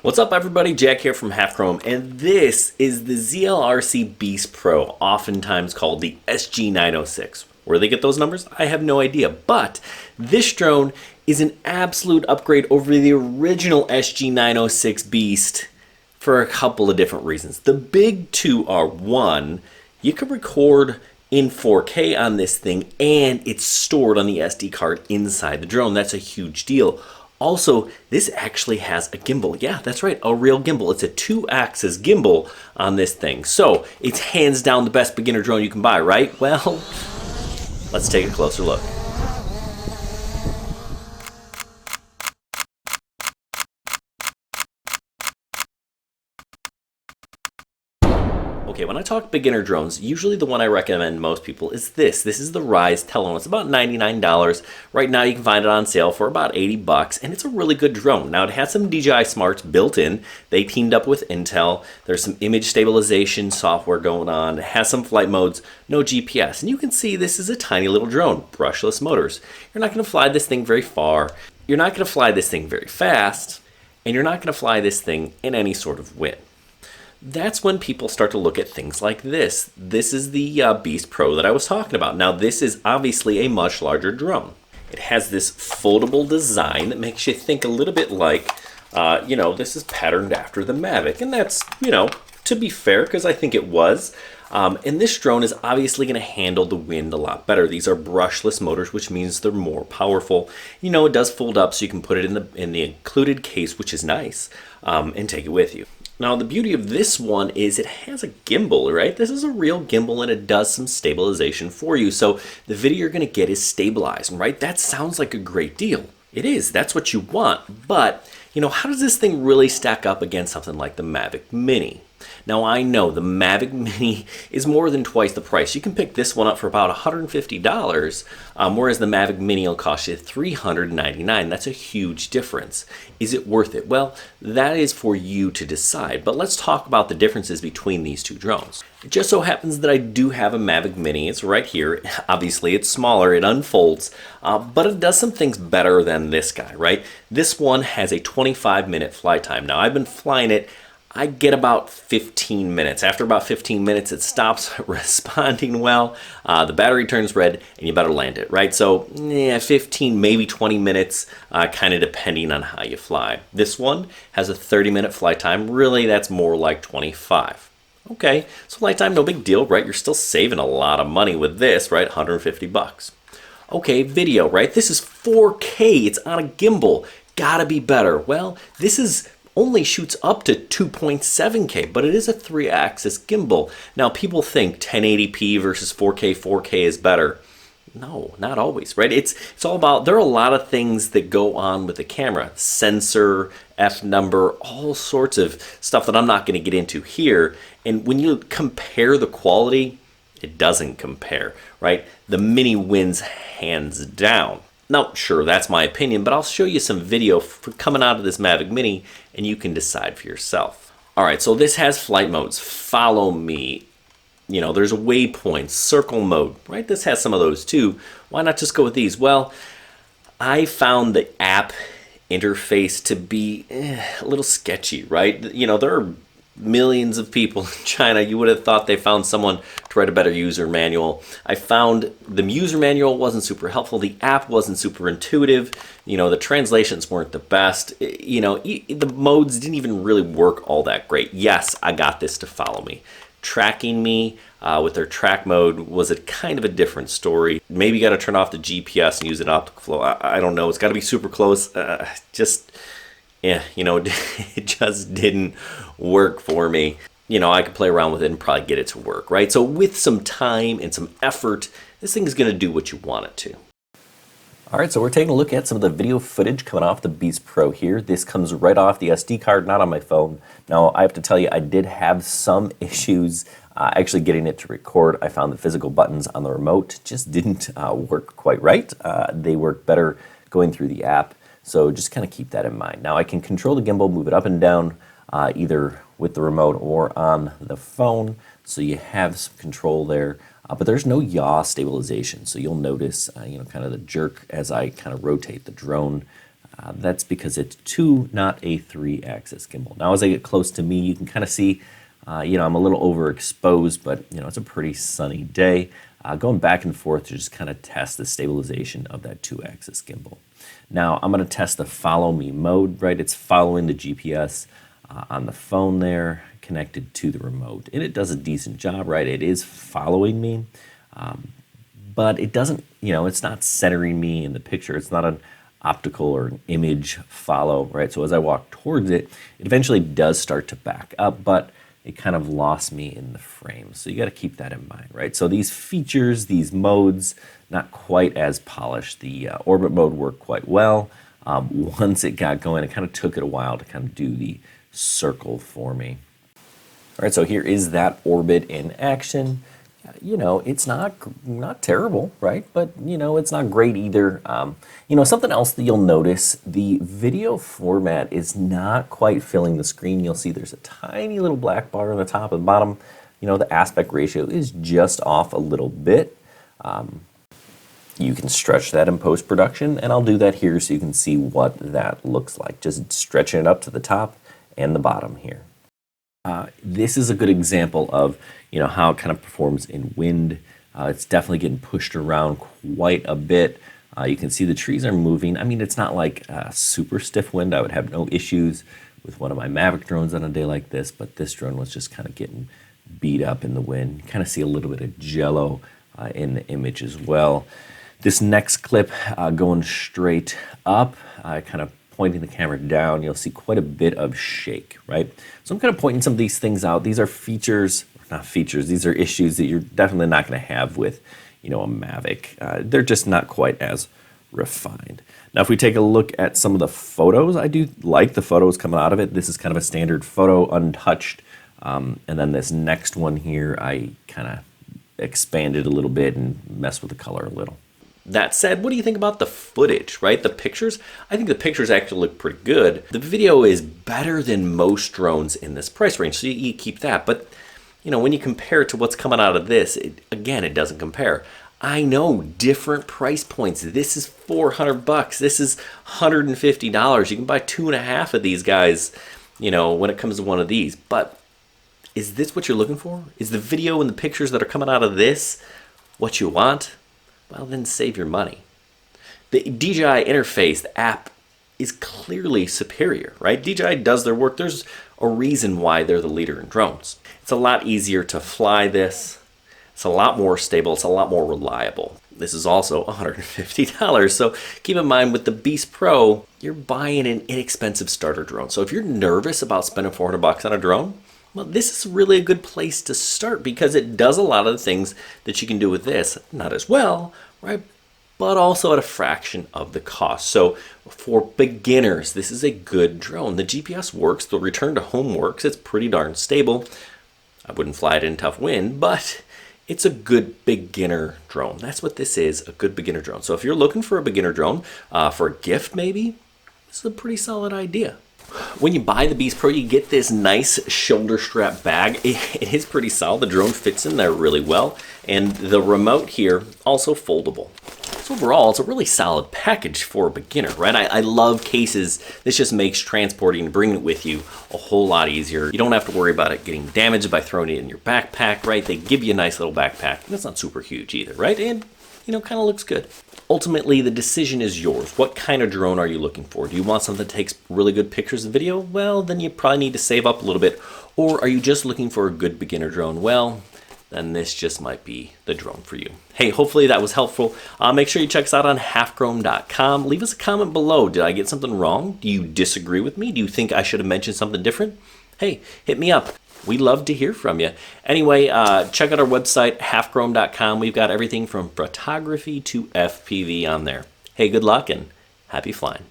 What's up everybody, Jack here from Half Chrome, and this is the ZLRC Beast Pro, oftentimes called the SG906. Where they get those numbers, I have no idea, but this drone is an absolute upgrade over the original SG906 Beast for a couple of different reasons. The big two are, one, you can record in 4K on this thing and it's stored on the SD card inside the drone. That's a huge deal. Also, this actually has a gimbal. Yeah, that's right, a real gimbal. It's a 2-axis gimbal on this thing. So, it's hands down the best beginner drone you can buy, right? Well, let's take a closer look. Okay, when I talk beginner drones, usually the one I recommend most people is this. This is the Rise Telon. It's about $99. Right now you can find it on sale for about 80 bucks, and it's a really good drone. Now it has some DJI smarts built in. They teamed up with Intel. There's some image stabilization software going on. It has some flight modes, no GPS. And you can see this is a tiny little drone, brushless motors. You're not going to fly this thing very far. You're not going to fly this thing very fast, and you're not going to fly this thing in any sort of wind. That's when people start to look at things like this. This is the Beast Pro that I was talking about. Now this is obviously a much larger drone. It has this foldable design that makes you think a little bit like, this is patterned after the Mavic. And that's, to be fair, because I think it was. And this drone is obviously going to handle the wind a lot better. These are brushless motors, which means they're more powerful. It does fold up so you can put it in the included case, which is nice, and take it with you. Now, the beauty of this one is it has a gimbal, right? This is a real gimbal and it does some stabilization for you. So the video you're going to get is stabilized, right? That sounds like a great deal. It is. That's what you want. But, how does this thing really stack up against something like the Mavic Mini? Now, I know the Mavic Mini is more than twice the price. You can pick this one up for about $150, whereas the Mavic Mini will cost you $399. That's a huge difference. Is it worth it? Well, that is for you to decide. But let's talk about the differences between these two drones. It just so happens that I do have a Mavic Mini. It's right here. Obviously, it's smaller. It unfolds. But it does some things better than this guy, right? This one has a 25-minute flight time. Now, I've been flying it. I get about 15 minutes. After about 15 minutes, it stops responding well. The battery turns red, and you better land it, right? So, 15, maybe 20 minutes, kind of depending on how you fly. This one has a 30-minute flight time. Really, that's more like 25. Okay, so flight time, no big deal, right? You're still saving a lot of money with this, right? 150 bucks. Okay, video, right? This is 4K. It's on a gimbal. Gotta be better. Well, this is only shoots up to 2.7K, but it is a 3-axis gimbal. Now, people think 1080p versus 4K, 4K is better. No, not always, right? It's all about, there are a lot of things that go on with the camera. Sensor, f-number, all sorts of stuff that I'm not going to get into here. And when you compare the quality, it doesn't compare, right? The Mini wins hands down. Now, sure, that's my opinion, but I'll show you some video coming out of this Mavic Mini, and you can decide for yourself. All right, so this has flight modes. Follow me. There's waypoints, circle mode, right? This has some of those too. Why not just go with these? Well, I found the app interface to be a little sketchy, right? There are millions of people in China. You would have thought they found someone to write a better user manual. I found the user manual wasn't super helpful. The app wasn't super intuitive. The translations weren't the best. The modes didn't even really work all that great. Yes, I got this to follow me. Tracking me with their track mode was a kind of a different story. Maybe you got to turn off the GPS and use an optical flow. I don't know. It's got to be super close. It just didn't work for me. I could play around with it and probably get it to work, right? So with some time and some effort, this thing is going to do what you want it to. All right, so we're taking a look at some of the video footage coming off the Beast Pro here. This comes right off the SD card, not on my phone. Now, I have to tell you, I did have some issues actually getting it to record. I found the physical buttons on the remote just didn't work quite right. They work better going through the app. So just kind of keep that in mind. Now I can control the gimbal, move it up and down, either with the remote or on the phone. So you have some control there, but there's no yaw stabilization. So you'll notice, kind of the jerk as I kind of rotate the drone. That's because it's 2, not a 3-axis gimbal. Now, as I get close to me, you can kind of see, I'm a little overexposed, but it's a pretty sunny day. Going back and forth to just kind of test the stabilization of that 2-axis gimbal. Now, I'm going to test the follow me mode, right? It's following the GPS on the phone there, connected to the remote. And it does a decent job, right? It is following me, but it doesn't, it's not centering me in the picture. It's not an optical or an image follow, right? So as I walk towards it, it eventually does start to back up, but it kind of lost me in the frame. So you got to keep that in mind, right? So these features, these modes, not quite as polished. The orbit mode worked quite well. Once it got going, it kind of took it a while to kind of do the circle for me. All right, so here is that orbit in action. It's not terrible, right? But, it's not great either. Something else that you'll notice, the video format is not quite filling the screen. You'll see there's a tiny little black bar on the top and bottom. The aspect ratio is just off a little bit. You can stretch that in post-production, and I'll do that here so you can see what that looks like. Just stretching it up to the top and the bottom here. This is a good example of how it kind of performs in wind. It's definitely getting pushed around quite a bit. You can see the trees are moving. I mean, it's not like super stiff wind. I would have no issues with one of my Mavic drones on a day like this, but this drone was just kind of getting beat up in the wind. You kind of see a little bit of jello in the image as well. This next clip going straight up, kind of pointing the camera down, you'll see quite a bit of shake, right? So I'm kind of pointing some of these things out. These are features, not features, these are issues that you're definitely not going to have with, a Mavic. They're just not quite as refined. Now, if we take a look at some of the photos, I do like the photos coming out of it. This is kind of a standard photo, untouched. And then this next one here, I kind of expanded a little bit and messed with the color a little. That said, what do you think about the footage, right? The pictures? I think the pictures actually look pretty good. The video is better than most drones in this price range, so you keep that. But, when you compare it to what's coming out of this, again, it doesn't compare. I know, different price points. This is $400. This is $150. You can buy 2.5 of these guys, when it comes to one of these. But is this what you're looking for? Is the video and the pictures that are coming out of this what you want? Well, then save your money. The DJI interface, the app, is clearly superior, right? DJI does their work. There's a reason why they're the leader in drones. It's a lot easier to fly this. It's a lot more stable. It's a lot more reliable. This is also $150. So keep in mind, with the Beast Pro, you're buying an inexpensive starter drone. So if you're nervous about spending $400 on a drone, well, this is really a good place to start because it does a lot of the things that you can do with this. Not as well, right? But also at a fraction of the cost. So for beginners, this is a good drone. The GPS works. The return to home works. It's pretty darn stable. I wouldn't fly it in tough wind, but it's a good beginner drone. That's what this is, a good beginner drone. So if you're looking for a beginner drone for a gift maybe, this is a pretty solid idea. When you buy the Beast Pro, you get this nice shoulder strap bag. It is pretty solid. The drone fits in there really well. And the remote here, also foldable. So overall, it's a really solid package for a beginner, right? I love cases. This just makes transporting and bringing it with you a whole lot easier. You don't have to worry about it getting damaged by throwing it in your backpack, right? They give you a nice little backpack. And it's not super huge either, right? And, kind of looks good. Ultimately, the decision is yours. What kind of drone are you looking for? Do you want something that takes really good pictures and video? Well, then you probably need to save up a little bit. Or are you just looking for a good beginner drone? Well, then this just might be the drone for you. Hey, hopefully that was helpful. Make sure you check us out on halfchrome.com. Leave us a comment below. Did I get something wrong? Do you disagree with me? Do you think I should have mentioned something different? Hey, hit me up. We love to hear from you. Anyway, check out our website, halfchrome.com. We've got everything from photography to FPV on there. Hey, good luck and happy flying.